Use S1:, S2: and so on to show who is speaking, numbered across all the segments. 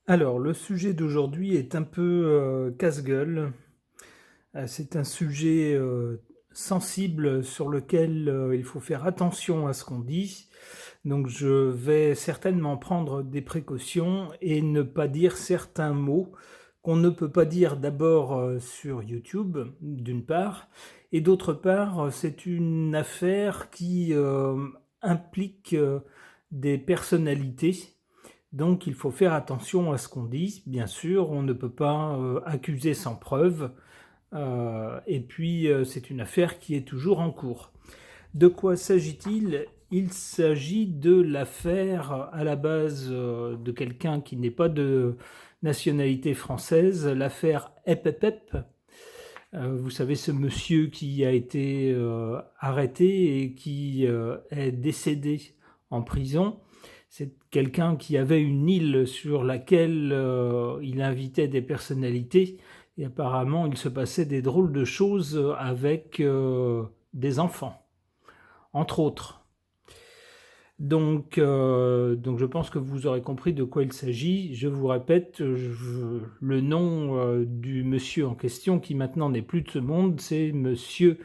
S1: Alors, le sujet d'aujourd'hui est un peu casse-gueule. C'est un sujet sensible sur lequel il faut faire attention à ce qu'on dit. Donc, je vais certainement prendre des précautions et ne pas dire certains mots qu'on ne peut pas dire d'abord sur YouTube, d'une part, et d'autre part, c'est une affaire qui implique des personnalités. Donc il faut faire attention à ce qu'on dit. Bien sûr, on ne peut pas accuser sans preuve. Et puis c'est une affaire qui est toujours en cours. De quoi s'agit-il? Il s'agit de l'affaire à la base de quelqu'un qui n'est pas de nationalité française, l'affaire Epepep. Vous savez, ce monsieur qui a été arrêté et qui est décédé en prison. C'est quelqu'un qui avait une île sur laquelle il invitait des personnalités et apparemment il se passait des drôles de choses avec des enfants, entre autres. Donc je pense que vous aurez compris de quoi il s'agit. Je vous répète, le nom du monsieur en question, qui maintenant n'est plus de ce monde, c'est monsieur,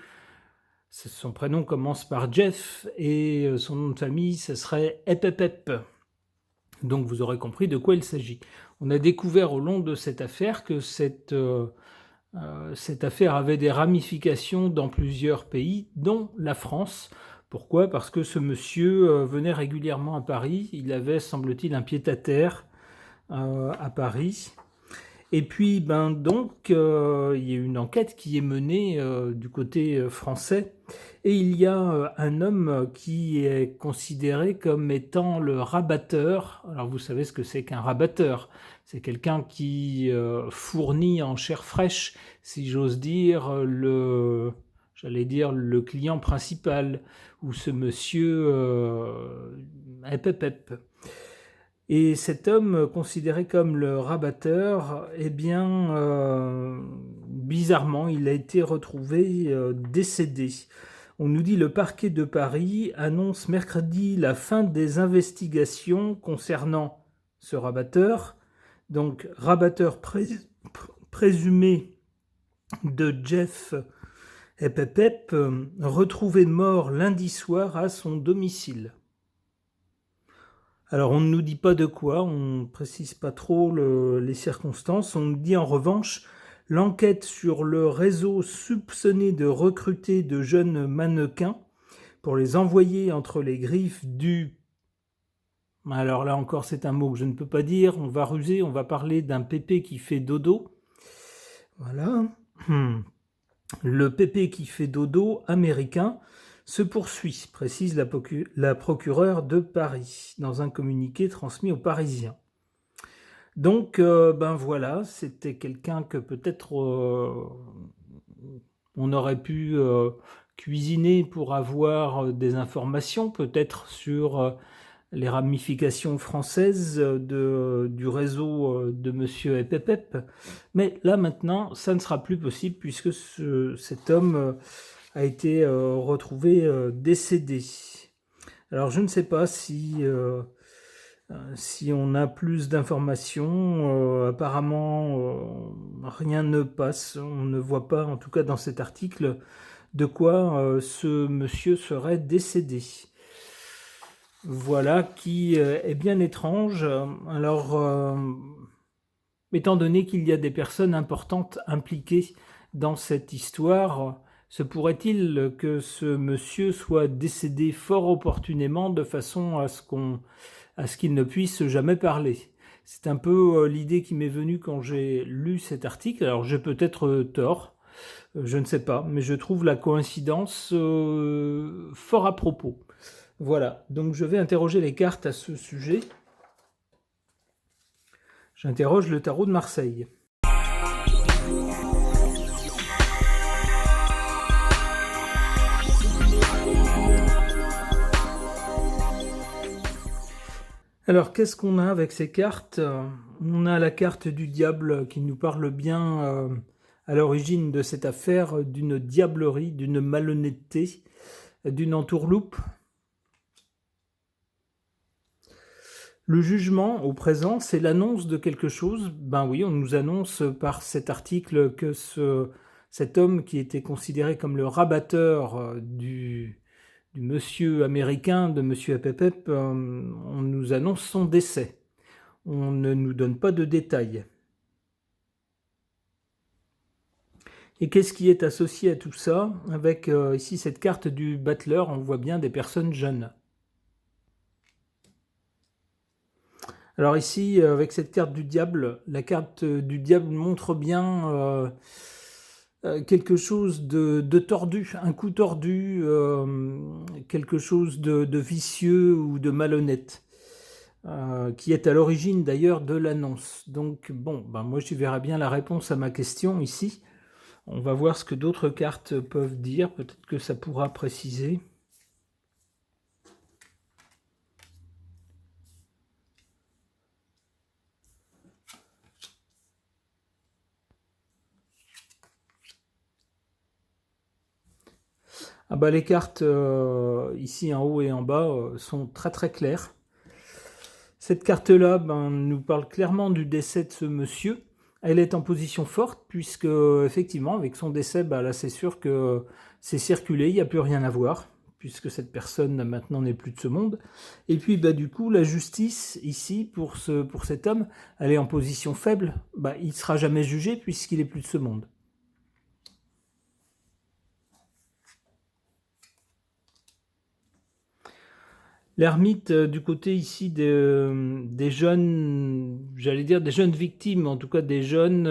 S1: son prénom commence par Jeff, et son nom de famille, ce serait Epepep. Donc vous aurez compris de quoi il s'agit. On a découvert au long de cette affaire que cette affaire avait des ramifications dans plusieurs pays, dont la France. Pourquoi? Parce que ce monsieur venait régulièrement à Paris. Il avait, semble-t-il, un pied-à-terre à Paris. Et puis, il y a une enquête qui est menée du côté français. Et il y a un homme qui est considéré comme étant le rabatteur. Alors, vous savez ce que c'est qu'un rabatteur? C'est quelqu'un qui fournit en chair fraîche, si j'ose dire, le client principal, ou ce monsieur Epepep. Et cet homme, considéré comme le rabatteur, eh bien, bizarrement, il a été retrouvé décédé. On nous dit le parquet de Paris annonce mercredi la fin des investigations concernant ce rabatteur. Donc, rabatteur présumé de Jeff Epepep, retrouvé mort lundi soir à son domicile. Alors on ne nous dit pas de quoi, on ne précise pas trop les circonstances, on nous dit en revanche l'enquête sur le réseau soupçonné de recruter de jeunes mannequins pour les envoyer entre les griffes du... Alors là encore c'est un mot que je ne peux pas dire, on va ruser, on va parler d'un pépé qui fait dodo. Voilà. Le pépé qui fait dodo américain se poursuit, précise la procureure de Paris, dans un communiqué transmis aux Parisiens. Donc, voilà, c'était quelqu'un que peut-être on aurait pu cuisiner pour avoir des informations, peut-être sur les ramifications françaises du réseau de Monsieur Epepep. Mais là, maintenant, ça ne sera plus possible puisque cet homme a été retrouvé décédé. Alors, je ne sais pas si on a plus d'informations. Apparemment, rien ne passe. On ne voit pas, en tout cas dans cet article, de quoi ce monsieur serait décédé. Voilà qui est bien étrange. Alors, étant donné qu'il y a des personnes importantes impliquées dans cette histoire, se pourrait-il que ce monsieur soit décédé fort opportunément de façon à ce qu'il ne puisse jamais parler? C'est un peu l'idée qui m'est venue quand j'ai lu cet article. Alors j'ai peut-être tort, je ne sais pas, mais je trouve la coïncidence fort à propos. Voilà, donc je vais interroger les cartes à ce sujet. J'interroge le tarot de Marseille. Alors, qu'est-ce qu'on a avec ces cartes? On a la carte du diable qui nous parle bien à l'origine de cette affaire d'une diablerie, d'une malhonnêteté, d'une entourloupe. Le jugement, au présent, c'est l'annonce de quelque chose. Ben oui, on nous annonce par cet article que cet homme qui était considéré comme le rabatteur du monsieur américain, de monsieur Epepep, on nous annonce son décès. On ne nous donne pas de détails. Et qu'est-ce qui est associé à tout ça? Avec ici cette carte du battleur, on voit bien des personnes jeunes. Alors ici, avec cette carte du diable, la carte du diable montre bien quelque chose de tordu, un coup tordu, quelque chose de vicieux ou de malhonnête, qui est à l'origine d'ailleurs de l'annonce. Donc bon, ben moi j'y verrai bien la réponse à ma question ici. On va voir ce que d'autres cartes peuvent dire, peut-être que ça pourra préciser. Ah bah les cartes ici en haut et en bas sont très très claires. Cette carte-là nous parle clairement du décès de ce monsieur. Elle est en position forte puisque effectivement avec son décès, là c'est sûr que c'est circulé, il n'y a plus rien à voir puisque cette personne maintenant n'est plus de ce monde. Et puis du coup la justice ici pour cet homme, elle est en position faible. Il ne sera jamais jugé puisqu'il est plus de ce monde. L'ermite, du côté ici des jeunes, j'allais dire des jeunes victimes, en tout cas des jeunes,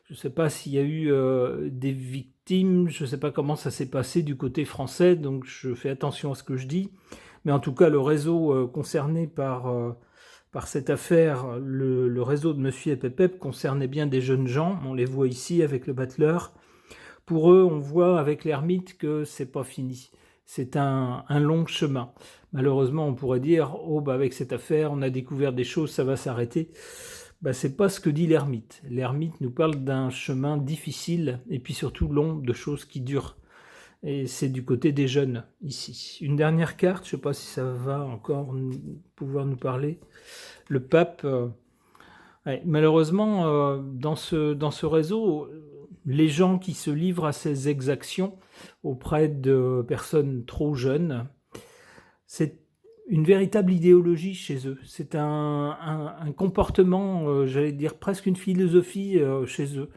S1: je ne sais pas s'il y a eu des victimes, je ne sais pas comment ça s'est passé du côté français, donc je fais attention à ce que je dis, mais en tout cas le réseau concerné par cette affaire, le réseau de Monsieur Epepep concernait bien des jeunes gens, on les voit ici avec le battleur. Pour eux, on voit avec l'ermite que c'est pas fini. C'est un long chemin. Malheureusement, on pourrait dire, avec cette affaire, on a découvert des choses, ça va s'arrêter. C'est pas ce que dit l'ermite. L'ermite nous parle d'un chemin difficile et puis surtout long, de choses qui durent. Et c'est du côté des jeunes, ici. Une dernière carte, je ne sais pas si ça va encore pouvoir nous parler. Le pape. Ouais, malheureusement, dans ce réseau, les gens qui se livrent à ces exactions auprès de personnes trop jeunes, c'est une véritable idéologie chez eux. C'est un comportement, j'allais dire presque une philosophie chez eux.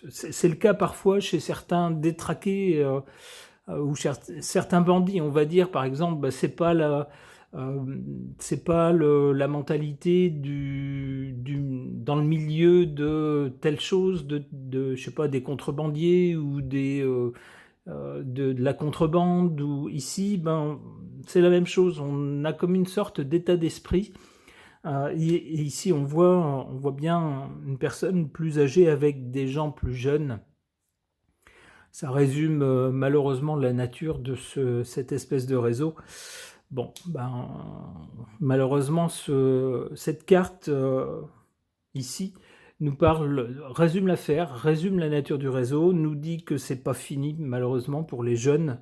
S1: C'est le cas parfois chez certains détraqués ou certains bandits. On va dire par exemple, c'est pas la mentalité dans le milieu de telle chose, je sais pas, des contrebandiers ou de la contrebande, ou ici, c'est la même chose. On a comme une sorte d'état d'esprit. Et ici, on voit bien une personne plus âgée avec des gens plus jeunes. Ça résume malheureusement la nature de cette espèce de réseau. Bon, malheureusement, cette carte ici nous résume l'affaire, résume la nature du réseau, nous dit que c'est pas fini malheureusement pour les jeunes.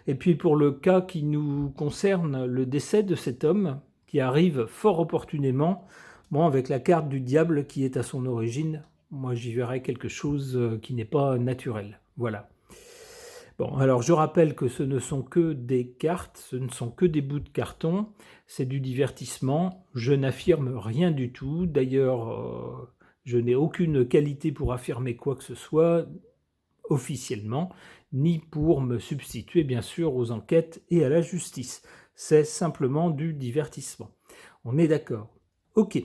S1: Et puis pour le cas qui nous concerne, le décès de cet homme qui arrive fort opportunément, avec la carte du diable qui est à son origine, moi j'y verrais quelque chose qui n'est pas naturel. Voilà. Bon, alors je rappelle que ce ne sont que des cartes, ce ne sont que des bouts de carton, c'est du divertissement, je n'affirme rien du tout, d'ailleurs je n'ai aucune qualité pour affirmer quoi que ce soit officiellement, ni pour me substituer bien sûr aux enquêtes et à la justice. C'est simplement du divertissement. On est d'accord? Ok.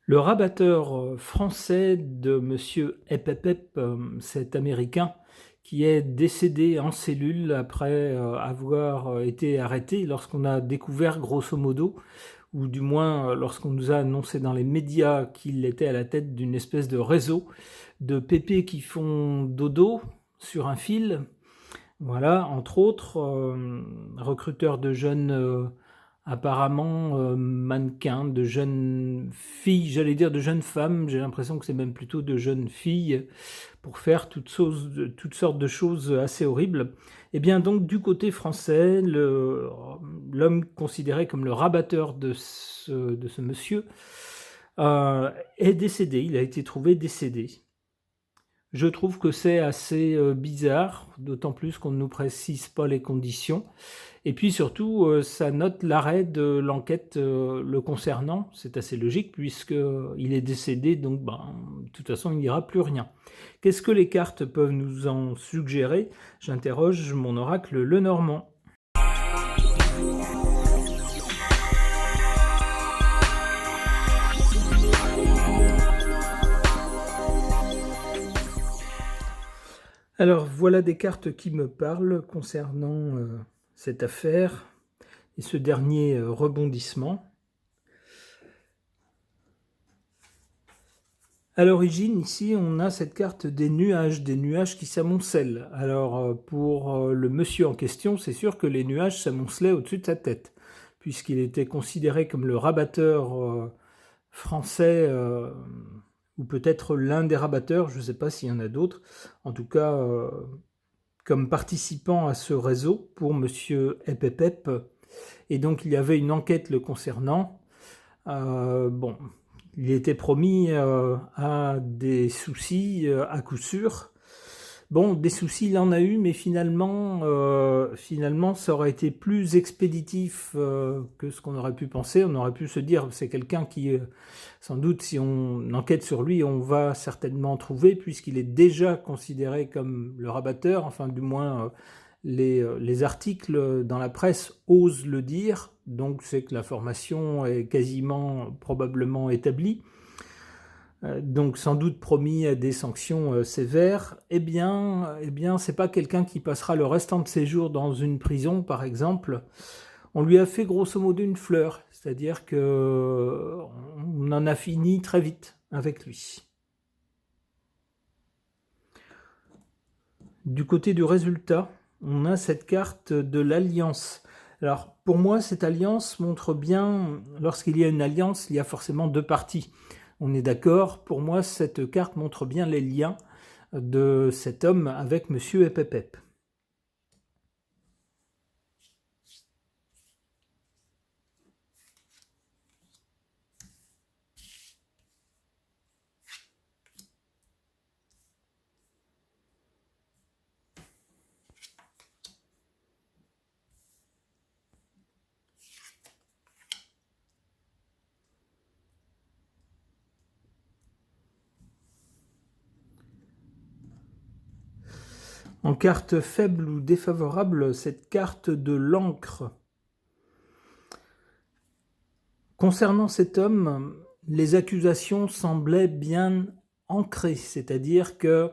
S1: Le rabatteur français de Monsieur Epepep, cet Américain, qui est décédé en cellule après avoir été arrêté lorsqu'on a découvert grosso modo, ou du moins lorsqu'on nous a annoncé dans les médias qu'il était à la tête d'une espèce de réseau de pépés qui font dodo sur un fil. Voilà, entre autres, recruteurs de jeunes apparemment mannequins, de jeunes filles, j'allais dire de jeunes femmes, j'ai l'impression que c'est même plutôt de jeunes filles, pour faire toutes sortes de choses assez horribles. Et bien donc du côté français, l'homme considéré comme le rabatteur de ce monsieur est décédé, il a été trouvé décédé. Je trouve que c'est assez bizarre, d'autant plus qu'on ne nous précise pas les conditions. Et puis surtout, ça note l'arrêt de l'enquête le concernant. C'est assez logique puisqu'il est décédé, donc de toute façon, il n'y aura plus rien. Qu'est-ce que les cartes peuvent nous en suggérer? J'interroge mon oracle Lenormand. Alors voilà des cartes qui me parlent concernant cette affaire et ce dernier rebondissement. À l'origine, ici, on a cette carte des nuages qui s'amoncellent. Alors pour le monsieur en question, c'est sûr que les nuages s'amoncelaient au-dessus de sa tête, puisqu'il était considéré comme le rabatteur français, ou peut-être l'un des rabatteurs, je ne sais pas s'il y en a d'autres, en tout cas comme participant à ce réseau pour monsieur Epepep. Et donc il y avait une enquête le concernant. Il était promis à des soucis à coup sûr. Bon, des soucis, il en a eu, mais finalement, ça aurait été plus expéditif que ce qu'on aurait pu penser. On aurait pu se dire, c'est quelqu'un qui, sans doute, si on enquête sur lui, on va certainement trouver, puisqu'il est déjà considéré comme le rabatteur, enfin du moins les articles dans la presse osent le dire, donc c'est que la formation est quasiment probablement établie. Donc sans doute promis à des sanctions sévères. Eh bien, c'est pas quelqu'un qui passera le restant de ses jours dans une prison, par exemple. On lui a fait grosso modo une fleur, c'est-à-dire que on en a fini très vite avec lui. Du côté du résultat, on a cette carte de l'alliance. Alors pour moi, cette alliance montre bien, lorsqu'il y a une alliance, il y a forcément deux parties. On est d'accord, pour moi, cette carte montre bien les liens de cet homme avec monsieur Epepep. En carte faible ou défavorable, cette carte de l'encre. Concernant cet homme, les accusations semblaient bien ancrées, c'est-à-dire que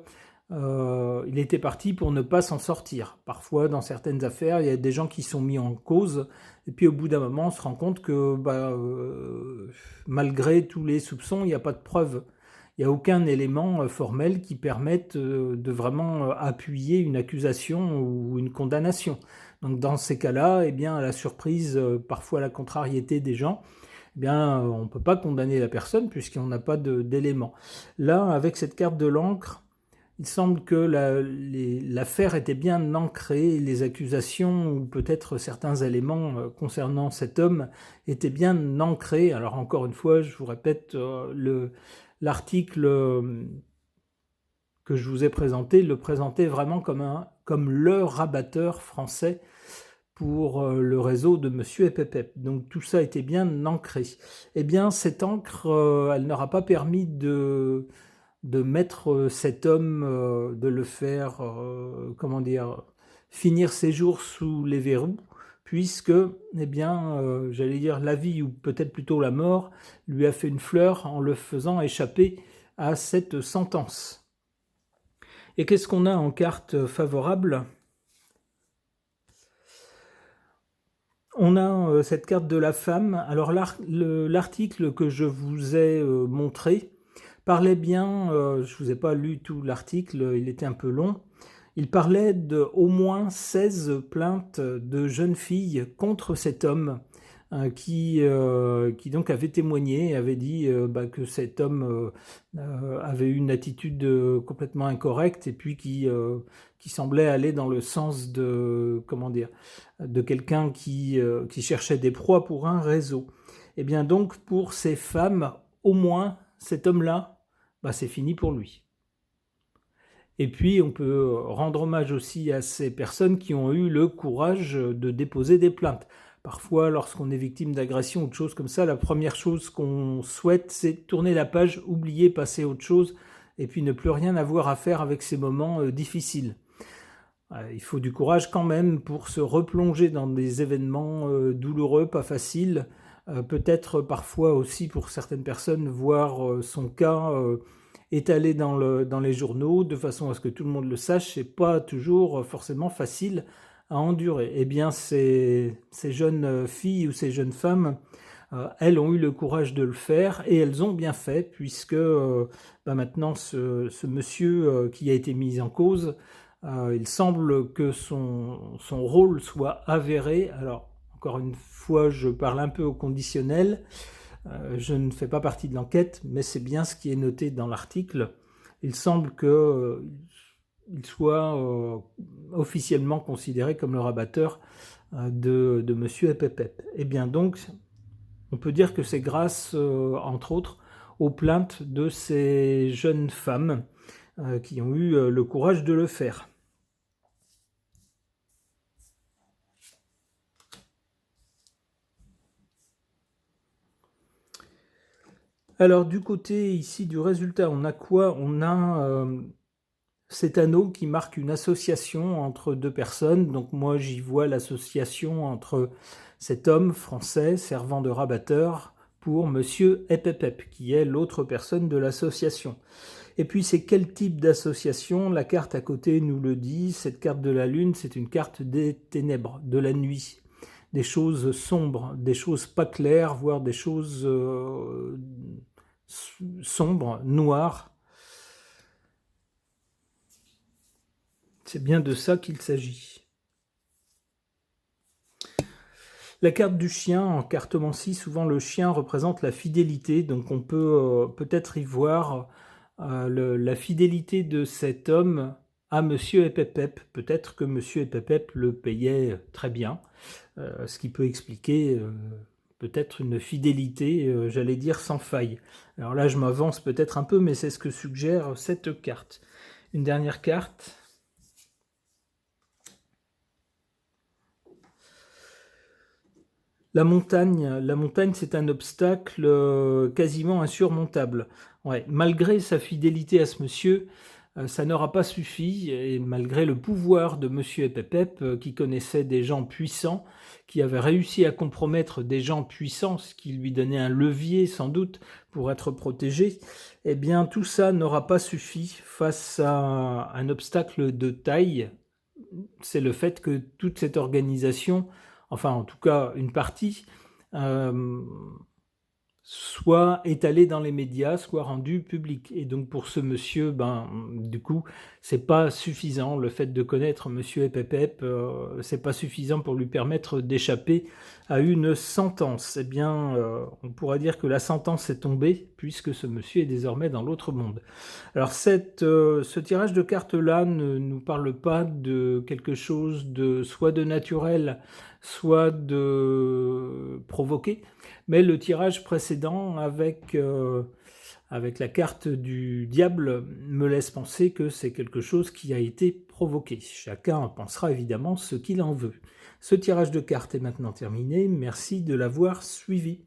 S1: il était parti pour ne pas s'en sortir. Parfois, dans certaines affaires, il y a des gens qui sont mis en cause, et puis au bout d'un moment, on se rend compte que malgré tous les soupçons, il n'y a pas de preuve. Il n'y a aucun élément formel qui permette de vraiment appuyer une accusation ou une condamnation. Donc dans ces cas-là, eh bien, à la surprise, parfois à la contrariété des gens, eh bien, on ne peut pas condamner la personne puisqu'on n'a pas d'éléments. Là, avec cette carte de l'encre, il semble que l'affaire était bien ancrée, les accusations ou peut-être certains éléments concernant cet homme étaient bien ancrés. Alors encore une fois, je vous répète, l'article que je vous ai présenté le présentait vraiment comme le rabatteur français pour le réseau de monsieur Epepep. Donc tout ça était bien ancré. Eh bien, cette encre, elle n'aura pas permis de mettre cet homme, de le faire, finir ses jours sous les verrous, puisque, eh bien, j'allais dire la vie, ou peut-être plutôt la mort, lui a fait une fleur en le faisant échapper à cette sentence. Et qu'est-ce qu'on a en carte favorable ? On a cette carte de la femme. Alors l'article que je vous ai montré parlait bien, je ne vous ai pas lu tout l'article, il était un peu long, il parlait de au moins 16 plaintes de jeunes filles contre cet homme qui donc avait témoigné, avait dit que cet homme avait eu une attitude complètement incorrecte et puis qui semblait aller dans le sens de, comment dire, de quelqu'un qui cherchait des proies pour un réseau. Et bien donc pour ces femmes, au moins cet homme-là, c'est fini pour lui. Et puis on peut rendre hommage aussi à ces personnes qui ont eu le courage de déposer des plaintes. Parfois, lorsqu'on est victime d'agression ou de choses comme ça, la première chose qu'on souhaite, c'est tourner la page, oublier, passer à autre chose, et puis ne plus rien avoir à faire avec ces moments difficiles. Il faut du courage quand même pour se replonger dans des événements douloureux, pas faciles. Peut-être parfois aussi pour certaines personnes voir son cas étalé dans les journaux de façon à ce que tout le monde le sache. C'est pas toujours forcément facile à endurer. Eh bien, ces jeunes filles ou ces jeunes femmes, elles ont eu le courage de le faire et elles ont bien fait puisque maintenant ce monsieur qui a été mis en cause, il semble que son rôle soit avéré. Alors, encore une fois, je parle un peu au conditionnel. Je ne fais pas partie de l'enquête, mais c'est bien ce qui est noté dans l'article. Il semble qu'il soit officiellement considéré comme le rabatteur de Monsieur Epepep. Et bien donc, on peut dire que c'est grâce, entre autres, aux plaintes de ces jeunes femmes qui ont eu le courage de le faire. Alors du côté ici du résultat, on a quoi? On a cet anneau qui marque une association entre deux personnes. Donc moi j'y vois l'association entre cet homme français servant de rabatteur pour Monsieur Epepep, qui est l'autre personne de l'association. Et puis c'est quel type d'association? La carte à côté nous le dit, cette carte de la lune, c'est une carte des ténèbres, de la nuit. Des choses sombres, des choses pas claires, voire des choses sombres, noires. C'est bien de ça qu'il s'agit. La carte du chien, en cartomancie, souvent le chien représente la fidélité, donc on peut peut-être y voir la fidélité de cet homme à Monsieur Epepep. Peut-être que Monsieur Epepep le payait très bien, ce qui peut expliquer peut-être une fidélité, j'allais dire, sans faille. Alors là, je m'avance peut-être un peu, mais c'est ce que suggère cette carte. Une dernière carte. La montagne, c'est un obstacle quasiment insurmontable. Ouais, malgré sa fidélité à ce monsieur, ça n'aura pas suffi, et malgré le pouvoir de monsieur Epepep, qui connaissait des gens puissants, qui avait réussi à compromettre des gens puissants, ce qui lui donnait un levier sans doute pour être protégé, eh bien tout ça n'aura pas suffi face à un obstacle de taille. C'est le fait que toute cette organisation, enfin en tout cas une partie, soit étalée dans les médias, soit rendue publique. Et donc pour ce monsieur, du coup, c'est pas suffisant. Le fait de connaître monsieur Epepep, c'est pas suffisant pour lui permettre d'échapper à une sentence. Eh bien, on pourra dire que la sentence est tombée, puisque ce monsieur est désormais dans l'autre monde. Alors ce tirage de cartes-là ne nous parle pas de quelque chose de soit de naturel, soit de provoqué, mais le tirage précédent avec la carte du diable me laisse penser que c'est quelque chose qui a été provoqué. Chacun pensera évidemment ce qu'il en veut. Ce tirage de cartes est maintenant terminé. Merci de l'avoir suivi.